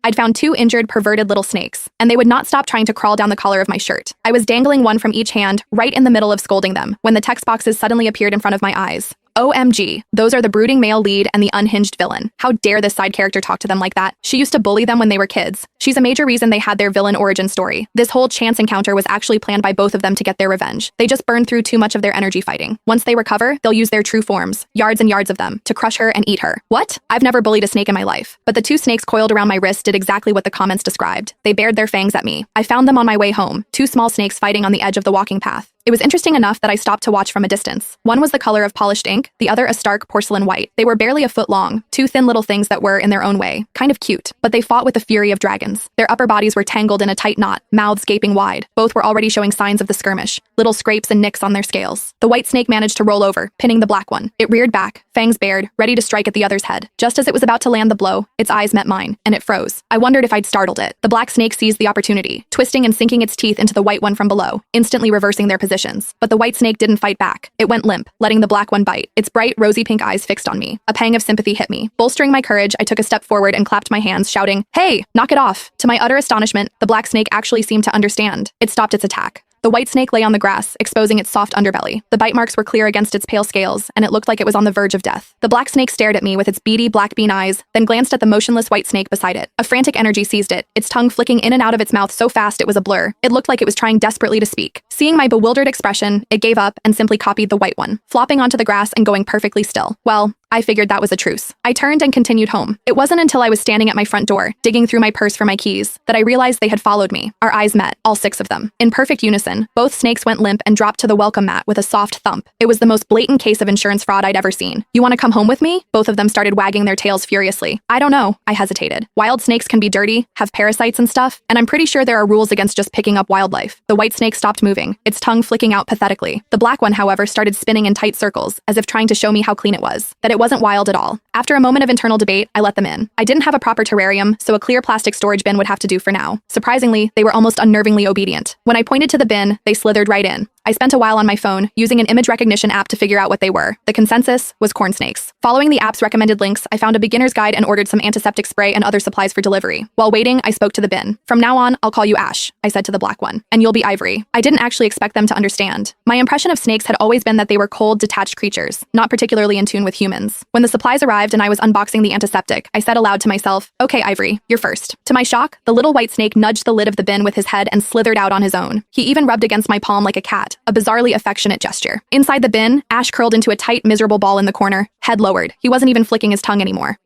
I'd found two injured, perverted little snakes, and they would not stop trying to crawl down the collar of my shirt. I was dangling one from each hand, right in the middle of scolding them, when the text boxes suddenly appeared in front of my eyes. OMG, those are the brooding male lead and the unhinged villain. How dare this side character talk to them like that? She used to bully them when they were kids. She's a major reason they had their villain origin story. This whole chance encounter was actually planned by both of them to get their revenge. They just burned through too much of their energy fighting. Once they recover, they'll use their true forms, yards and yards of them, to crush her and eat her. What? I've never bullied a snake in my life. But the two snakes coiled around my wrist did exactly what the comments described. They bared their fangs at me. I found them on my way home, two small snakes fighting on the edge of the walking path. It was interesting enough that I stopped to watch from a distance. One was the color of polished ink, the other a stark porcelain white. They were barely a foot long, two thin little things that were, in their own way, kind of cute, but they fought with the fury of dragons. Their upper bodies were tangled in a tight knot, mouths gaping wide. Both were already showing signs of the skirmish, little scrapes and nicks on their scales. The white snake managed to roll over, pinning the black one. It reared back, fangs bared, ready to strike at the other's head. Just as it was about to land the blow, its eyes met mine, and it froze. I wondered if I'd startled it. The black snake seized the opportunity, twisting and sinking its teeth into the white one from below, instantly reversing their positions. But the white snake didn't fight back. It went limp, letting the black one bite, its bright, rosy pink eyes fixed on me. A pang of sympathy hit me. Bolstering my courage, I took a step forward and clapped my hands, shouting, "Hey, knock it off!" To my utter astonishment, the black snake actually seemed to understand. It stopped its attack. The white snake lay on the grass, exposing its soft underbelly. The bite marks were clear against its pale scales, and it looked like it was on the verge of death. The black snake stared at me with its beady black bean eyes, then glanced at the motionless white snake beside it. A frantic energy seized it, its tongue flicking in and out of its mouth so fast it was a blur. It looked like it was trying desperately to speak. Seeing my bewildered expression, it gave up and simply copied the white one, flopping onto the grass and going perfectly still. Well, I figured that was a truce. I turned and continued home. It wasn't until I was standing at my front door, digging through my purse for my keys, that I realized they had followed me. Our eyes met, all six of them. In perfect unison, both snakes went limp and dropped to the welcome mat with a soft thump. It was the most blatant case of insurance fraud I'd ever seen. "You want to come home with me?" Both of them started wagging their tails furiously. "I don't know," I hesitated. "Wild snakes can be dirty, have parasites and stuff, and I'm pretty sure there are rules against just picking up wildlife." The white snake stopped moving, its tongue flicking out pathetically. The black one, however, started spinning in tight circles, as if trying to show me how clean it was, that it wasn't wild at all. After a moment of internal debate, I let them in. I didn't have a proper terrarium, so a clear plastic storage bin would have to do for now. Surprisingly, they were almost unnervingly obedient. When I pointed to the bin, they slithered right in. I spent a while on my phone, using an image recognition app to figure out what they were. The consensus was corn snakes. Following the app's recommended links, I found a beginner's guide and ordered some antiseptic spray and other supplies for delivery. While waiting, I spoke to the bin. "From now on, I'll call you Ash," I said to the black one, "and you'll be Ivory." I didn't actually expect them to understand. My impression of snakes had always been that they were cold, detached creatures, not particularly in tune with humans. When the supplies arrived and I was unboxing the antiseptic, I said aloud to myself, "Okay, Ivory, you're first." To my shock, the little white snake nudged the lid of the bin with his head and slithered out on his own. He even rubbed against my palm like a cat, a bizarrely affectionate gesture. Inside the bin, Ash curled into a tight, miserable ball in the corner, head lowered. He wasn't even flicking his tongue anymore.